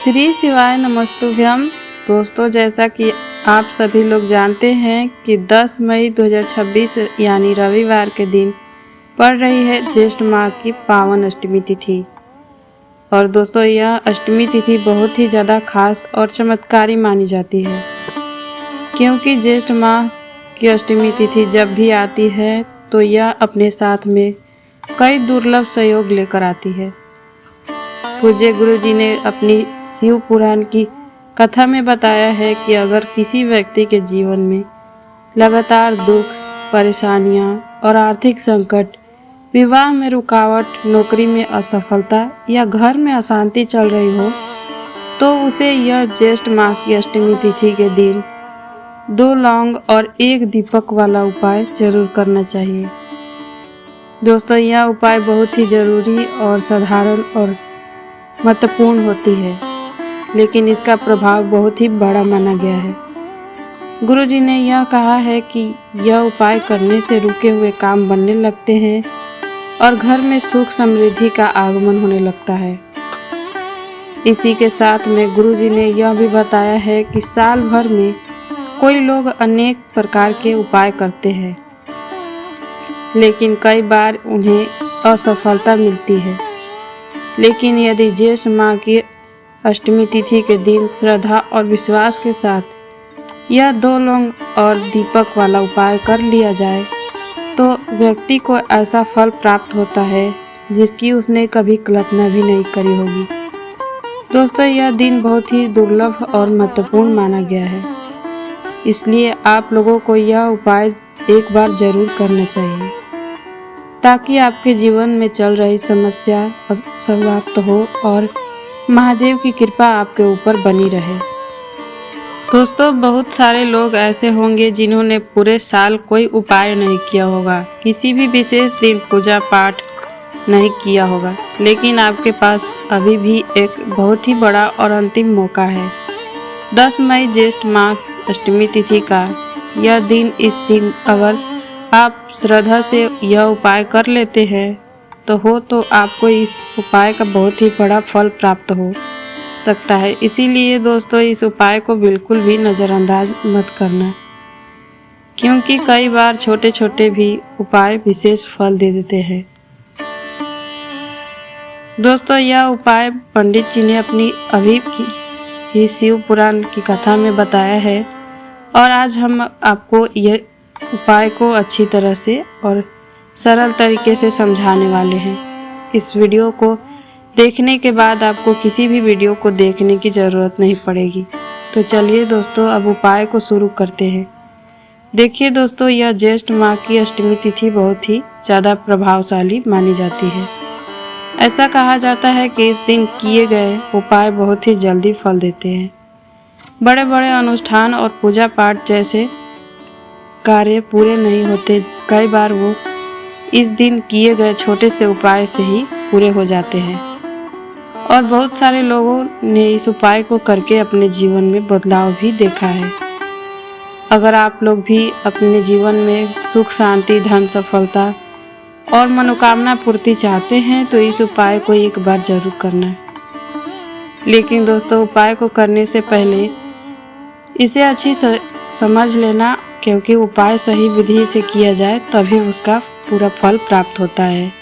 श्री शिवाय नमस्तुभ्यम। दोस्तों, जैसा कि आप सभी लोग जानते हैं कि 10 मई 2026 यानी रविवार के दिन पड़ रही है ज्येष्ठ माह की पावन अष्टमी तिथि। और दोस्तों, यह अष्टमी तिथि बहुत ही ज़्यादा खास और चमत्कारी मानी जाती है, क्योंकि ज्येष्ठ माह की अष्टमी तिथि जब भी आती है तो यह अपने साथ में कई दुर्लभ संयोग लेकर आती है। पूज्य गुरु जी ने अपनी शिव पुराण की कथा में बताया है कि अगर किसी व्यक्ति के जीवन में लगातार दुख, परेशानियां और आर्थिक संकट, विवाह में रुकावट, नौकरी में असफलता या घर में अशांति चल रही हो, तो उसे यह ज्येष्ठ माह की अष्टमी तिथि के दिन 2 लौंग और 1 दीपक वाला उपाय जरूर करना चाहिए। दोस्तों, यह उपाय बहुत ही जरूरी और साधारण और महत्वपूर्ण होती है, लेकिन इसका प्रभाव बहुत ही बड़ा माना गया है। गुरु जी ने यह कहा है कि यह उपाय करने से रुके हुए काम बनने लगते हैं और घर में सुख समृद्धि का आगमन होने लगता है। इसी के साथ में गुरु जी ने यह भी बताया है कि साल भर में कोई लोग अनेक प्रकार के उपाय करते हैं, लेकिन कई बार उन्हें असफलता मिलती है। लेकिन यदि ज्येष्ठ माह की अष्टमी तिथि के दिन श्रद्धा और विश्वास के साथ यह 2 लौंग और दीपक वाला उपाय कर लिया जाए, तो व्यक्ति को ऐसा फल प्राप्त होता है जिसकी उसने कभी कल्पना भी नहीं करी होगी। दोस्तों, यह दिन बहुत ही दुर्लभ और महत्वपूर्ण माना गया है, इसलिए आप लोगों को यह उपाय एक बार जरूर करना चाहिए, ताकि आपके जीवन में चल रही समस्या समाप्त हो और महादेव की कृपा आपके ऊपर बनी रहे। दोस्तों, बहुत सारे लोग ऐसे होंगे जिन्होंने पूरे साल कोई उपाय नहीं किया होगा, किसी भी विशेष दिन पूजा पाठ नहीं किया होगा, लेकिन आपके पास अभी भी एक बहुत ही बड़ा और अंतिम मौका है। 10 मई ज्येष्ठ माह अष्टमी तिथि का यह दिन, इस दिन अगर आप श्रद्धा से यह उपाय कर लेते हैं तो आपको इस उपाय का बहुत ही बड़ा फल प्राप्त हो सकता है। इसीलिए दोस्तों, इस उपाय को बिल्कुल भी नज़रअंदाज मत करना, क्योंकि कई बार छोटे छोटे भी उपाय विशेष फल दे देते हैं। दोस्तों, यह उपाय पंडित जी ने अपनी अभी की ही शिव पुराण की कथा में बताया है, और आज हम आपको यह उपाय को अच्छी तरह से और सरल तरीके से समझाने वाले हैं। इस वीडियो को देखने के बाद आपको किसी भी वीडियो को देखने की ज़रूरत नहीं पड़ेगी। तो चलिए दोस्तों, अब उपाय को शुरू करते हैं। देखिए दोस्तों, यह ज्येष्ठ माह की अष्टमी तिथि बहुत ही ज़्यादा प्रभावशाली मानी जाती है। ऐसा कहा जाता है कि इस दिन किए गए उपाय बहुत ही जल्दी फल देते हैं। बड़े बड़े अनुष्ठान और पूजा पाठ जैसे कार्य पूरे नहीं होते, कई बार वो इस दिन किए गए छोटे से उपाय से ही पूरे हो जाते हैं। और बहुत सारे लोगों ने इस उपाय को करके अपने जीवन में बदलाव भी देखा है। अगर आप लोग भी अपने जीवन में सुख शांति, धन, सफलता और मनोकामना पूर्ति चाहते हैं तो इस उपाय को एक बार जरूर करना है। लेकिन दोस्तों, उपाय को करने से पहले इसे अच्छी समझ लेना, क्योंकि उपाय सही विधि से किया जाए तभी उसका पूरा फल प्राप्त होता है।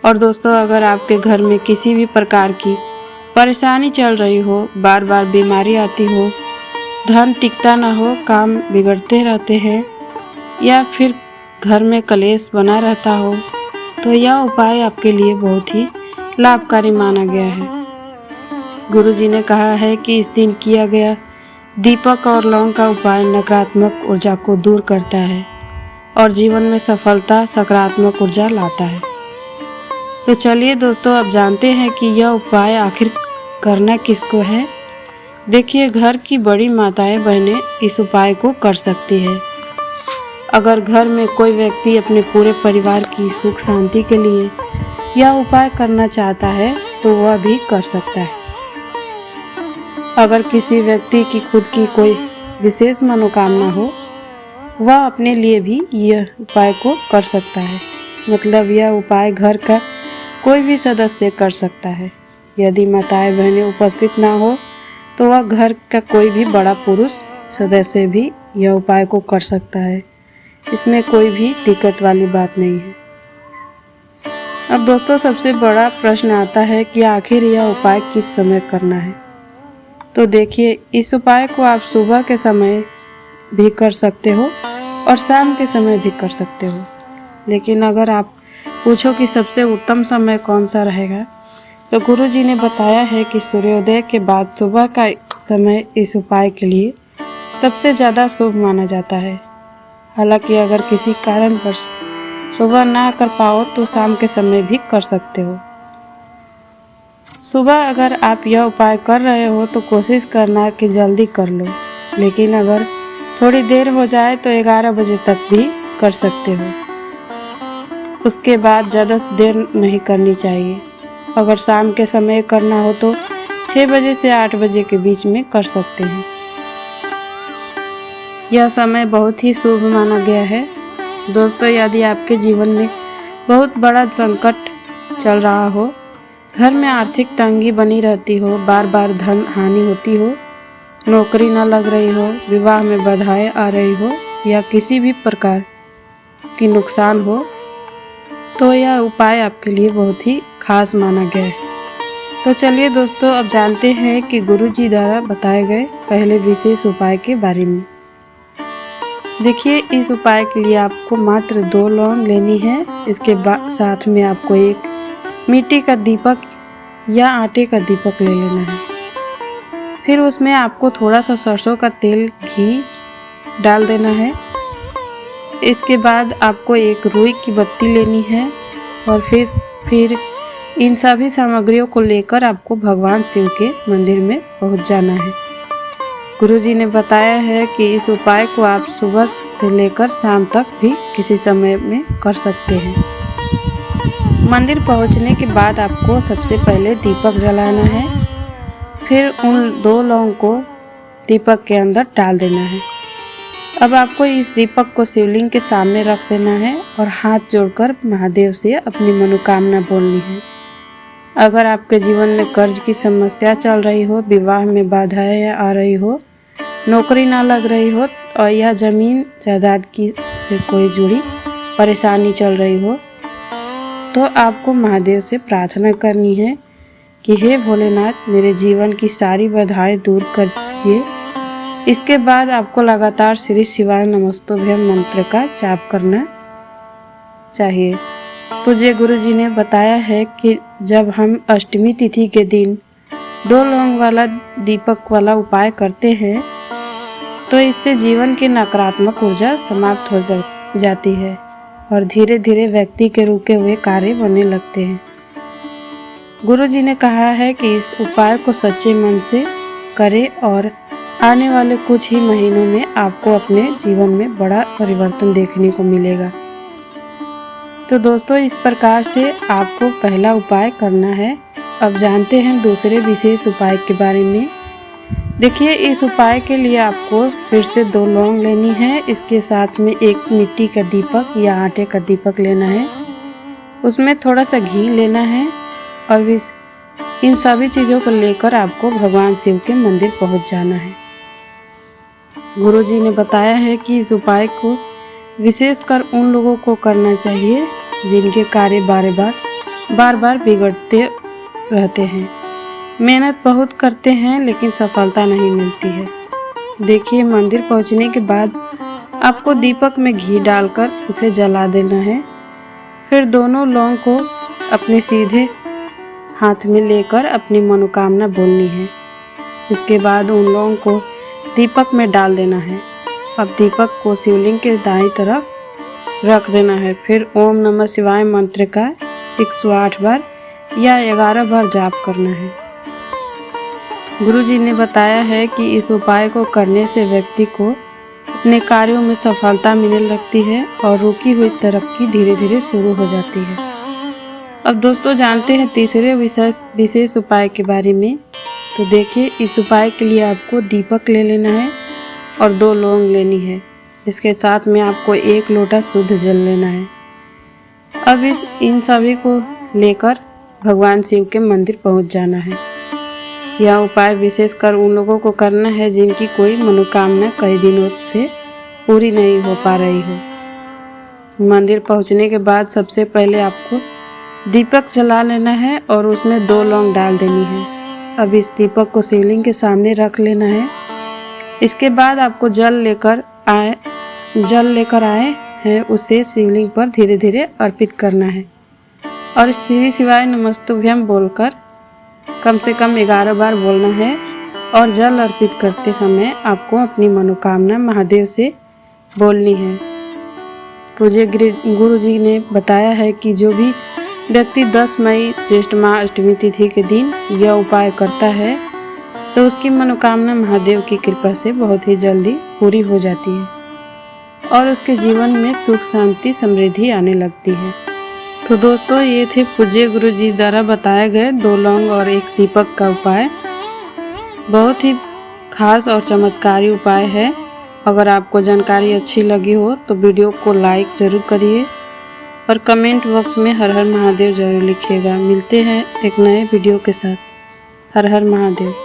और दोस्तों, अगर आपके घर में किसी भी प्रकार की परेशानी चल रही हो, बार बार बीमारी आती हो, धन टिकता ना हो, काम बिगड़ते रहते हैं, या फिर घर में कलेश बना रहता हो, तो यह उपाय आपके लिए बहुत ही लाभकारी माना गया है। गुरु जी ने कहा है कि इस दिन किया गया दीपक और लौंग का उपाय नकारात्मक ऊर्जा को दूर करता है और जीवन में सफलता, सकारात्मक ऊर्जा लाता है। तो चलिए दोस्तों, अब जानते हैं कि यह उपाय आखिर करना किसको है। देखिए, घर की बड़ी माताएं बहनें इस उपाय को कर सकती है। अगर घर में कोई व्यक्ति अपने पूरे परिवार की सुख शांति के लिए यह उपाय करना चाहता है तो वह भी कर सकता है। अगर किसी व्यक्ति की खुद की कोई विशेष मनोकामना हो, वह अपने लिए भी यह उपाय को कर सकता है। मतलब यह उपाय घर का कोई भी सदस्य कर सकता है। यदि माताएं बहनें उपस्थित ना हो तो वह घर का कोई भी बड़ा पुरुष सदस्य भी यह उपाय को कर सकता है। इसमें कोई भी दिक्कत वाली बात नहीं है। अब दोस्तों सबसे बड़ा प्रश्न आता है कि आखिर यह उपाय किस समय करना है। तो देखिए, इस उपाय को आप सुबह के समय भी कर सकते हो और शाम के समय भी कर सकते हो। लेकिन अगर आप पूछो कि सबसे उत्तम समय कौन सा रहेगा, तो गुरुजी ने बताया है कि सूर्योदय के बाद सुबह का समय इस उपाय के लिए सबसे ज़्यादा शुभ माना जाता है। हालांकि अगर किसी कारण पर सुबह ना कर पाओ तो शाम के समय भी कर सकते हो। सुबह अगर आप यह उपाय कर रहे हो तो कोशिश करना कि जल्दी कर लो, लेकिन अगर थोड़ी देर हो जाए तो 11 बजे तक भी कर सकते हो। उसके बाद ज़्यादा देर नहीं करनी चाहिए। अगर शाम के समय करना हो तो 6 बजे से 8 बजे के बीच में कर सकते हैं। यह समय बहुत ही शुभ माना गया है। दोस्तों, यदि आपके जीवन में बहुत बड़ा संकट चल रहा हो, घर में आर्थिक तंगी बनी रहती हो, बार बार धन हानि होती हो, नौकरी न लग रही हो, विवाह में बाधाएं आ रही हो या किसी भी प्रकार की नुकसान हो, तो यह उपाय आपके लिए बहुत ही खास माना गया है। तो चलिए दोस्तों, अब जानते हैं कि गुरुजी द्वारा बताए गए पहले विशेष उपाय के बारे में। देखिए, इस उपाय के लिए आपको मात्र 2 लौंग लेनी है। इसके साथ में आपको एक मिट्टी का दीपक या आटे का दीपक ले लेना है। फिर उसमें आपको थोड़ा सा सरसों का तेल, घी डाल देना है। इसके बाद आपको एक रुई की बत्ती लेनी है और फिर इन सभी सामग्रियों को लेकर आपको भगवान शिव के मंदिर में पहुंच जाना है। गुरुजी ने बताया है कि इस उपाय को आप सुबह से लेकर शाम तक भी किसी समय में कर सकते हैं। मंदिर पहुंचने के बाद आपको सबसे पहले दीपक जलाना है। फिर उन 2 लौंग को दीपक के अंदर डाल देना है। अब आपको इस दीपक को शिवलिंग के सामने रख देना है और हाथ जोड़कर महादेव से अपनी मनोकामना बोलनी है। अगर आपके जीवन में कर्ज की समस्या चल रही हो, विवाह में बाधाएं आ रही हो, नौकरी ना लग रही हो और यह जमीन जायदाद की से कोई जुड़ी परेशानी चल रही हो, तो आपको महादेव से प्रार्थना करनी है कि हे भोलेनाथ, मेरे जीवन की सारी बाधाएं दूर कर दीजिए। इसके बाद आपको लगातार श्री शिवाय नमस्तुभ्यम मंत्र का जाप करना चाहिए। पूज्य गुरुजी ने बताया है कि जब हम अष्टमी तिथि के दिन 2 लौंग वाला दीपक वाला उपाय करते हैं तो इससे जीवन की नकारात्मक ऊर्जा समाप्त हो जाती है और धीरे धीरे व्यक्ति के रुके हुए कार्य बनने लगते हैं। गुरुजी ने कहा है कि इस उपाय को सच्चे मन से करें और आने वाले कुछ ही महीनों में आपको अपने जीवन में बड़ा परिवर्तन देखने को मिलेगा। तो दोस्तों, इस प्रकार से आपको पहला उपाय करना है। अब जानते हैं दूसरे विशेष उपाय के बारे में। देखिए, इस उपाय के लिए आपको फिर से 2 लौंग लेनी है। इसके साथ में एक मिट्टी का दीपक या आटे का दीपक लेना है। उसमें थोड़ा सा घी लेना है और इन सभी चीज़ों को लेकर आपको भगवान शिव के मंदिर पहुंच जाना है। गुरुजी ने बताया है कि इस उपाय को विशेषकर उन लोगों को करना चाहिए जिनके कार्य बार बार बिगड़ते रहते हैं, मेहनत बहुत करते हैं लेकिन सफलता नहीं मिलती है। देखिए, मंदिर पहुंचने के बाद आपको दीपक में घी डालकर उसे जला देना है। फिर दोनों लौंग को अपने सीधे हाथ में लेकर अपनी मनोकामना बोलनी है। इसके बाद उन लौंग को दीपक में डाल देना है। अब दीपक को शिवलिंग के दाईं तरफ रख देना है। फिर ओम नमः शिवाय मंत्र का 108 बार या 11 बार जाप करना है। गुरुजी ने बताया है कि इस उपाय को करने से व्यक्ति को अपने कार्यों में सफलता मिलने लगती है और रुकी हुई तरक्की धीरे धीरे शुरू हो जाती है। अब दोस्तों, जानते हैं तीसरे विशेष उपाय के बारे में। तो देखिए, इस उपाय के लिए आपको दीपक ले लेना है और 2 लौंग लेनी है। इसके साथ में आपको 1 लोटा शुद्ध जल लेना है। अब इन सभी को लेकर भगवान शिव के मंदिर पहुंच जाना है। यह उपाय विशेषकर उन लोगों को करना है जिनकी कोई मनोकामना कई दिनों से पूरी नहीं हो पा रही हो। मंदिर पहुंचने के बाद सबसे पहले आपको दीपक जला लेना है और उसमें 2 लौंग डाल देनी है। अब इस दीपक को शिवलिंग के सामने रख लेना है। इसके बाद आपको जल लेकर आए हैं उसे शिवलिंग पर धीरे धीरे अर्पित करना है और श्री शिवाय नमस्तुभ्यम बोलकर कम से कम 11 बार बोलना है। और जल अर्पित करते समय आपको अपनी मनोकामना महादेव से बोलनी है। पूज्य गुरु जी ने बताया है कि जो भी व्यक्ति 10 मई ज्येष्ठ माह अष्टमी तिथि के दिन यह उपाय करता है तो उसकी मनोकामना महादेव की कृपा से बहुत ही जल्दी पूरी हो जाती है और उसके जीवन में सुख शांति समृद्धि आने लगती है। तो दोस्तों, ये थे पूज्य गुरु जी द्वारा बताए गए 2 लौंग और 1 दीपक का उपाय। बहुत ही खास और चमत्कारी उपाय है। अगर आपको जानकारी अच्छी लगी हो तो वीडियो को लाइक ज़रूर करिए और कमेंट बॉक्स में हर हर महादेव जरूर लिखिएगा। मिलते हैं एक नए वीडियो के साथ। हर हर महादेव।